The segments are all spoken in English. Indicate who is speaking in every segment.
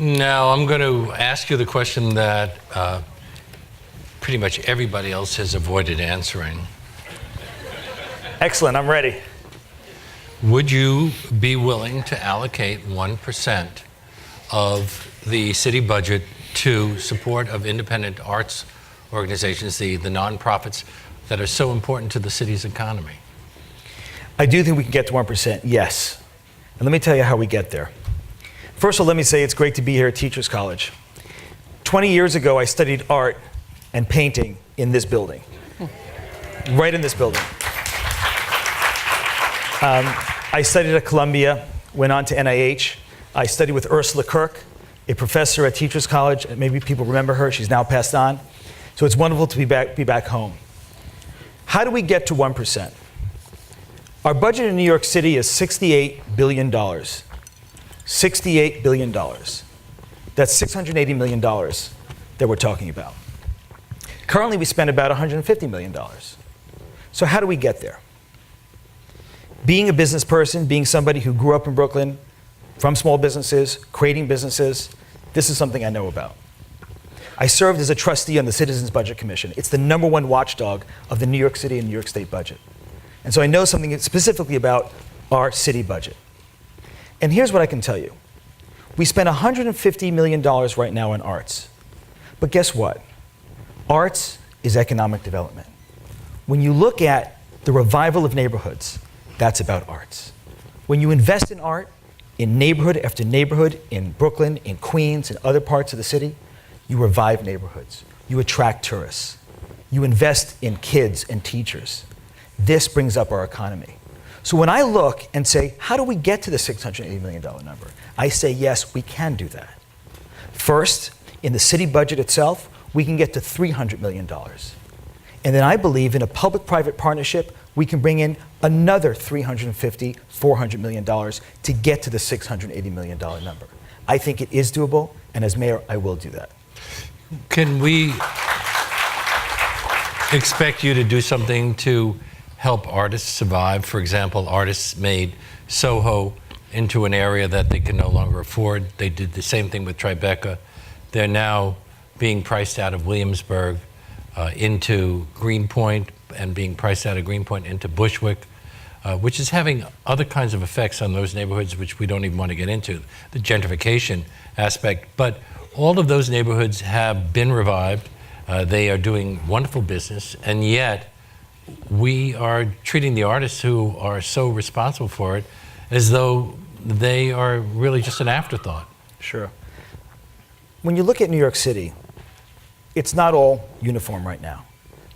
Speaker 1: Now, I'm going to ask you the question that pretty much everybody else has avoided answering.
Speaker 2: Excellent, I'm ready.
Speaker 1: Would you be willing to allocate 1% of the city budget to support of independent arts organizations, the nonprofits that are so important to the city's economy?
Speaker 2: I do think we can get to 1%, yes. And let me tell you how we get there. First of all, let me say it's great to be here at Teachers College. 20 years ago, I studied art and painting in this building, right in this building. I studied at Columbia, went on to NIH. I studied with Ursula Kirk, a professor at Teachers College. Maybe people remember her, she's now passed on. So it's wonderful to be back home. How do we get to 1%? Our budget in New York City is $68 billion. $68 billion. That's $680 million that we're talking about. Currently, we spend about $150 million. So how do we get there? Being a business person, being somebody who grew up in Brooklyn, from small businesses, creating businesses, this is something I know about. I served as a trustee on the Citizens Budget Commission. It's the #1 watchdog of the New York City and New York State budget. And so I know something specifically about our city budget. And here's what I can tell you. We spend $150 million right now on arts. But guess what? Arts is economic development. When you look at the revival of neighborhoods, that's about arts. When you invest in art, in neighborhood after neighborhood, in Brooklyn, in Queens, in other parts of the city, you revive neighborhoods. You attract tourists. You invest in kids and teachers. This brings up our economy. So when I look and say, how do we get to the $680 million number? I say, yes, we can do that. First, in the city budget itself, we can get to $300 million. And then I believe in a public-private partnership, we can bring in another $350, $400 million to get to the $680 million number. I think it is doable, and as mayor, I will do that.
Speaker 1: Can we expect you to do something to help artists survive? For example, artists made Soho into an area that they can no longer afford. They did the same thing with Tribeca. They're now being priced out of Williamsburg into Greenpoint, and being priced out of Greenpoint into Bushwick, which is having other kinds of effects on those neighborhoods, which we don't even want to get into, the gentrification aspect. But all of those neighborhoods have been revived. They are doing wonderful business, and yet we are treating the artists who are so responsible for it as though they are really just an afterthought.
Speaker 2: Sure. When you look at New York City, it's not all uniform right now.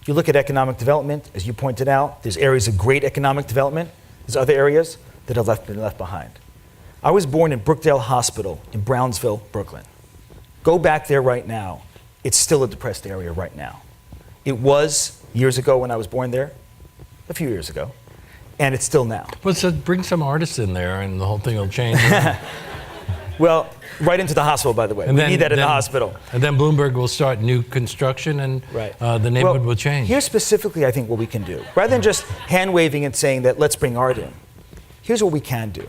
Speaker 2: If you look at economic development, as you pointed out, there's areas of great economic development. There's other areas that have been left behind. I was born in Brookdale Hospital in Brownsville, Brooklyn. Go back there right now. It's still a depressed area right now. It was years ago when I was born there, a few years ago, and it's still now.
Speaker 1: Well, so bring some artists in there and the whole thing will change.
Speaker 2: Well, right into the hospital, by the way. We need that in the hospital.
Speaker 1: And then Bloomberg will start new construction, and the neighborhood will change.
Speaker 2: Here's specifically, I think, what we can do. Rather than just hand-waving and saying that let's bring art in, here's what we can do.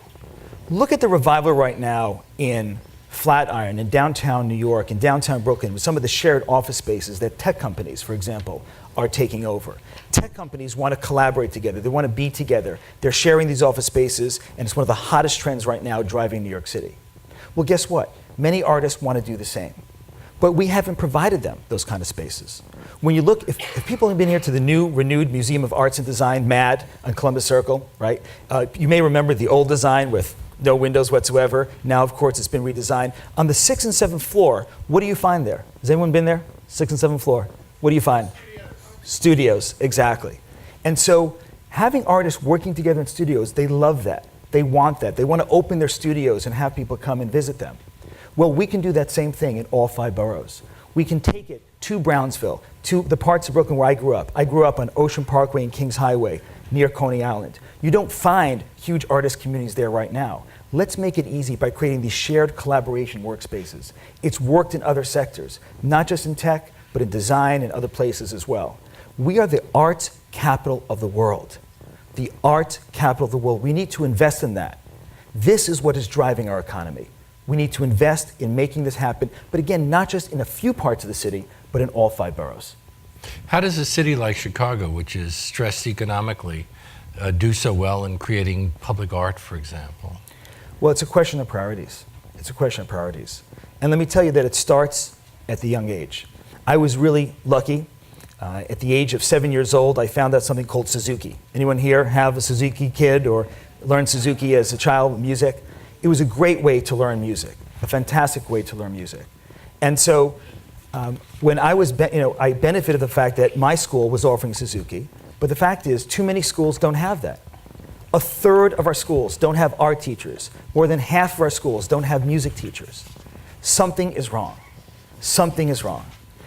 Speaker 2: Look at the revival right now in Flatiron, in downtown New York, in downtown Brooklyn, with some of the shared office spaces that tech companies, for example, are taking over. Tech companies want to collaborate together. They want to be together. They're sharing these office spaces, and it's one of the hottest trends right now driving New York City. Well, guess what? Many artists want to do the same. But we haven't provided them those kind of spaces. When you look, if people have been here to the new, renewed Museum of Arts and Design, MAD, on Columbus Circle, right? You may remember the old design with no windows whatsoever. Now, of course, it's been redesigned. On the 6th and 7th floor, what do you find there? Has anyone been there? 6th and 7th floor. What do you find? Studios, exactly. And so having artists working together in studios, they love that. They want that. They want to open their studios and have people come and visit them. Well, we can do that same thing in all 5 boroughs. We can take it to Brownsville, to the parts of Brooklyn where I grew up. I grew up on Ocean Parkway and Kings Highway, near Coney Island. You don't find huge artist communities there right now. Let's make it easy by creating these shared collaboration workspaces. It's worked in other sectors, not just in tech, but in design and other places as well. We are the arts capital of the world. The arts capital of the world. We need to invest in that. This is what is driving our economy. We need to invest in making this happen, but again, not just in a few parts of the city, but in all 5 boroughs.
Speaker 1: How does a city like Chicago, which is stressed economically, do so well in creating public art, for example?
Speaker 2: Well, it's a question of priorities. It's a question of priorities. And let me tell you that it starts at the young age. I was really lucky. At the age of 7 years old, I found out something called Suzuki. Anyone here have a Suzuki kid or learn Suzuki as a child, music? It was a great way to learn music, a fantastic way to learn music. And so when I was, I benefited the fact that my school was offering Suzuki, but the fact is too many schools don't have that. A third of our schools don't have art teachers. More than half of our schools don't have music teachers. Something is wrong. Something is wrong.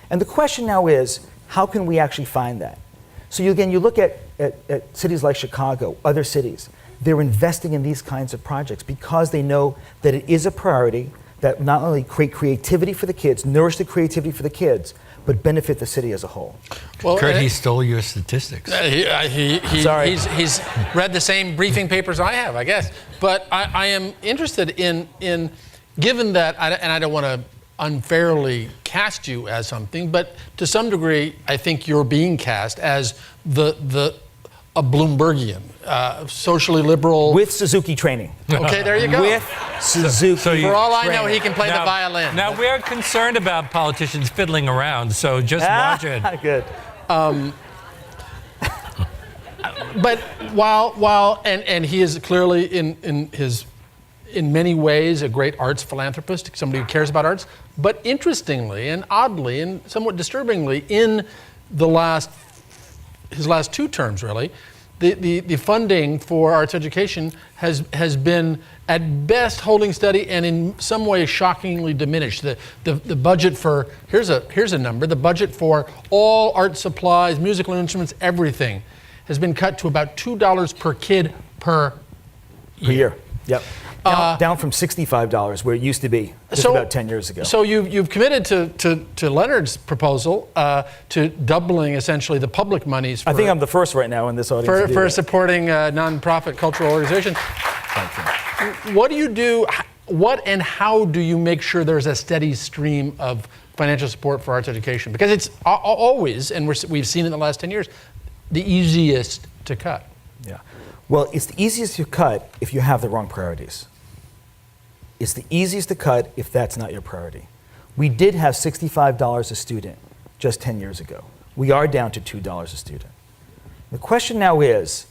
Speaker 2: And the question now is, how can we actually find that? So you look at cities like Chicago, other cities, they're investing in these kinds of projects because they know that it is a priority that not only create creativity for the kids, nourish the creativity for the kids, but benefit the city as a whole.
Speaker 1: Well, Kurt, he stole your statistics.
Speaker 2: Sorry.
Speaker 3: He's read the same briefing papers I have, I guess. But I am interested in given that, and I don't want to unfairly cast you as something, but to some degree, I think you're being cast as a Bloombergian, socially liberal.
Speaker 2: With Suzuki training.
Speaker 3: Okay, there you go.
Speaker 2: With Suzuki
Speaker 3: For all I know,
Speaker 2: training.
Speaker 3: he can play the violin.
Speaker 1: Now, we're concerned about politicians fiddling around, so just watch it.
Speaker 2: Good.
Speaker 3: But while he is clearly in many ways a great arts philanthropist, somebody who cares about arts, but interestingly and oddly and somewhat disturbingly, in his last 2 terms really, the funding for arts education has been at best holding steady and in some ways shockingly diminished. The budget for, here's a number, the budget for all art supplies, musical instruments, everything has been cut to about $2 per kid per year.
Speaker 2: Yep. Down from $65 where it used to be just about 10 years ago.
Speaker 3: So you've committed to Leonard's proposal to doubling essentially the public monies.
Speaker 2: I think I'm the first right now in this audience
Speaker 3: for supporting nonprofit cultural organizations. What do you do? What and how do you make sure there's a steady stream of financial support for arts education? Because it's always, and we've seen it in the last 10 years, the easiest to cut.
Speaker 2: Yeah. Well, it's the easiest to cut if you have the wrong priorities. It's the easiest to cut if that's not your priority. We did have $65 a student just 10 years ago. We are down to $2 a student. The question now is,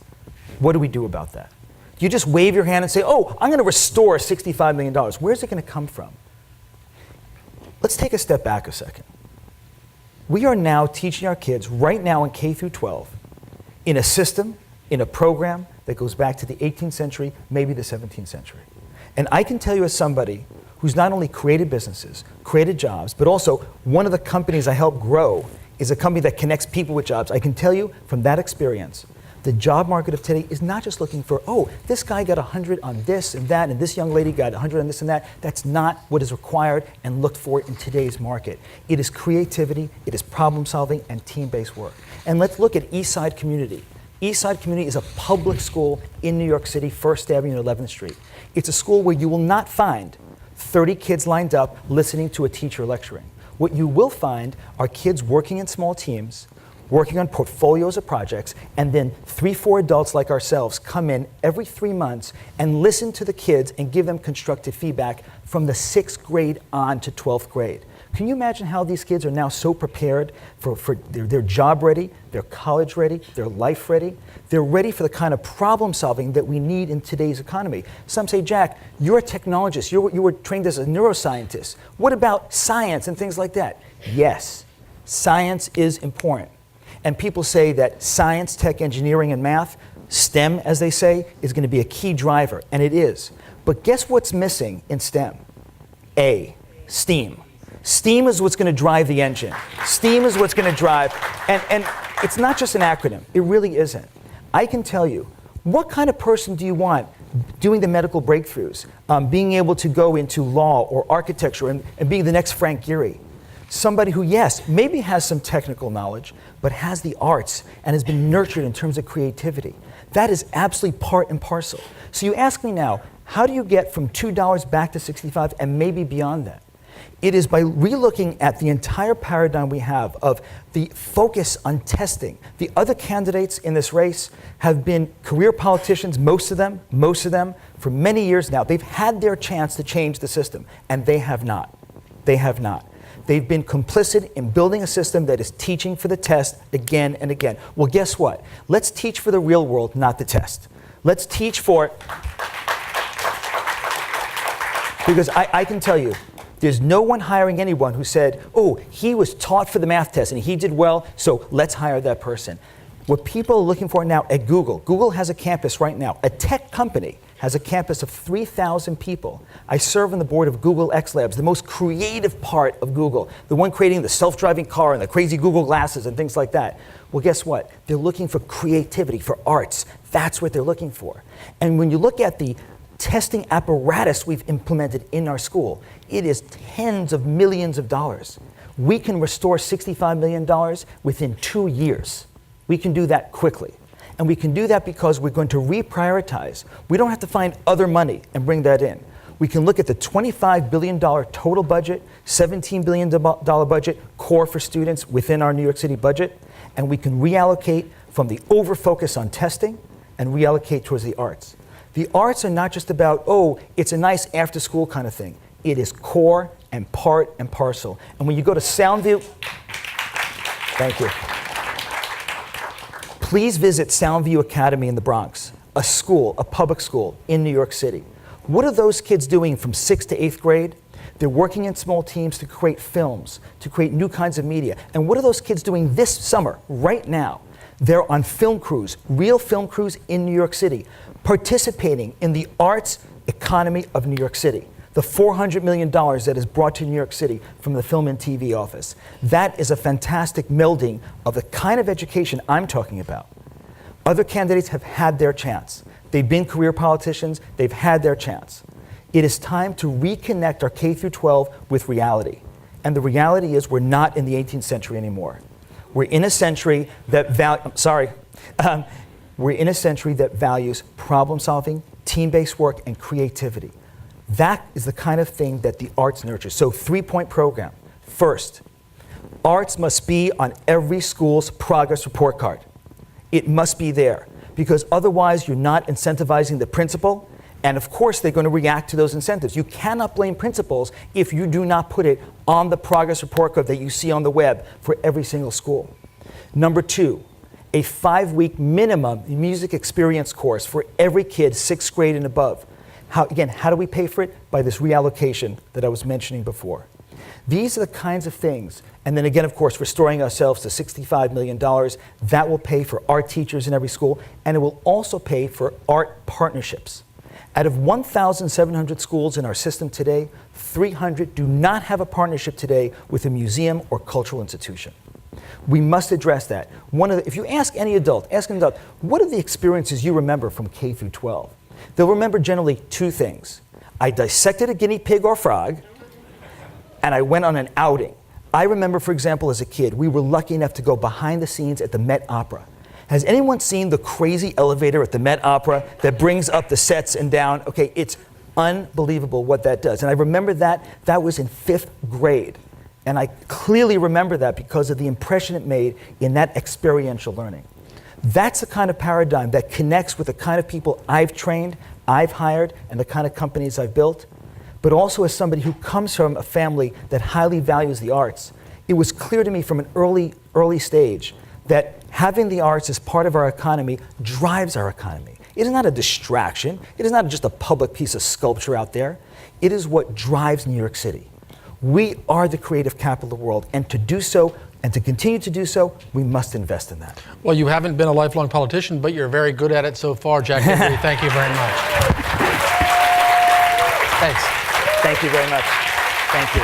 Speaker 2: what do we do about that? Do you just wave your hand and say, oh, I'm going to restore $65 million? Where's it going to come from? Let's take a step back a second. We are now teaching our kids right now in K through 12 in a system, in a program that goes back to the 18th century, maybe the 17th century. And I can tell you as somebody who's not only created businesses, created jobs, but also one of the companies I helped grow is a company that connects people with jobs. I can tell you from that experience, the job market of today is not just looking for, oh, this guy got 100 on this and that, and this young lady got 100 on this and that. That's not what is required and looked for in today's market. It is creativity, it is problem solving, and team-based work. And let's look at Eastside Community. Eastside Community is a public school in New York City, 1st Avenue and 11th Street. It's a school where you will not find 30 kids lined up listening to a teacher lecturing. What you will find are kids working in small teams, working on portfolios of projects, and then 3-4 adults like ourselves come in every 3 months and listen to the kids and give them constructive feedback from the 6th grade on to 12th grade. Can you imagine how these kids are now so prepared for they're job ready, they're college ready, they're life ready, they're ready for the kind of problem solving that we need in today's economy. Some say, Jack, you're a technologist, you were trained as a neuroscientist. What about science and things like that? Yes, science is important. And people say that science, tech, engineering, and math, STEM, as they say, is going to be a key driver, and it is. But guess what's missing in STEM? STEAM. STEAM is what's going to drive the engine. STEAM is what's going to drive, and it's not just an acronym. It really isn't. I can tell you, what kind of person do you want doing the medical breakthroughs, being able to go into law or architecture and being the next Frank Gehry? Somebody who, yes, maybe has some technical knowledge, but has the arts and has been nurtured in terms of creativity. That is absolutely part and parcel. So you ask me now, How do you get from $2 back to 65 and maybe beyond that? It is by relooking at the entire paradigm we have of the focus on testing. The other candidates in this race have been career politicians, most of them, for many years now. They've had their chance to change the system, and they have not. They have not. They've been complicit in building a system that is teaching for the test again and again. Well, guess what? Let's teach for the real world, not the test. Let's teach for... Because I can tell you, there's no one hiring anyone who said, oh, he was taught for the math test and he did well, so let's hire that person. What people are looking for now at Google has a campus right now. A tech company has a campus of 3,000 people. I serve on the board of Google X Labs, the most creative part of Google, the one creating the self-driving car and the crazy Google glasses and things like that. Well, guess what? They're looking for creativity, for arts. That's what they're looking for. And when you look at the testing apparatus we've implemented in our school, it is tens of millions of dollars. We can restore $65 million within 2 years. We can do that quickly. And we can do that because we're going to reprioritize. We don't have to find other money and bring that in. We can look at the $25 billion total budget, $17 billion budget, core for students within our New York City budget, and we can reallocate from the over-focus on testing and reallocate towards the arts. The arts are not just about, oh, it's a nice after-school kind of thing. It is core and part and parcel. And when you go to Soundview, thank you. Please visit Soundview Academy in the Bronx, a school, a public school in New York City. What are those kids doing from 6th to 8th grade? They're working in small teams to create films, to create new kinds of media. And what are those kids doing this summer, right now? They're on film crews, real film crews in New York City, participating in the arts economy of New York City. The $400 million that is brought to New York City from the Film and TV office. That is a fantastic melding of the kind of education I'm talking about. Other candidates have had their chance. They've been career politicians, they've had their chance. It is time to reconnect our K through 12 with reality. And the reality is we're not in the 18th century anymore. We're in a century that we're in a century that values problem solving, team-based work, and creativity. That is the kind of thing that the arts nurtures. So 3-point program. First, arts must be on every school's progress report card. It must be there, because otherwise you're not incentivizing the principal, and of course they're going to react to those incentives. You cannot blame principals if you do not put it on the progress report card that you see on the web for every single school. Number 2, a 5-week minimum music experience course for every kid 6th grade and above. How do we pay for it? By this reallocation that I was mentioning before. These are the kinds of things. And then again, of course, restoring ourselves to $65 million. That will pay for art teachers in every school, and it will also pay for art partnerships. Out of 1,700 schools in our system today, 300 do not have a partnership today with a museum or cultural institution. We must address that. If you ask any adult, what are the experiences you remember from K through 12? They'll remember generally 2 things. I dissected a guinea pig or frog, and I went on an outing. I remember, for example, as a kid, we were lucky enough to go behind the scenes at the Met Opera. Has anyone seen the crazy elevator at the Met Opera that brings up the sets and down? Okay, it's unbelievable what that does. And I remember that was in 5th grade. And I clearly remember that because of the impression it made in that experiential learning. That's the kind of paradigm that connects with the kind of people I've trained, I've hired, and the kind of companies I've built. But also as somebody who comes from a family that highly values the arts, it was clear to me from an early stage that having the arts as part of our economy drives our economy. It is not a distraction. It is not just a public piece of sculpture out there. It is what drives New York City. We are the creative capital of the world, and to do so, and to continue to do so, we must invest in that.
Speaker 3: Well, you haven't been a lifelong politician, but you're very good at it so far, Jack Hidary. Thank you very much. Thanks.
Speaker 2: Thank you very much. Thank you.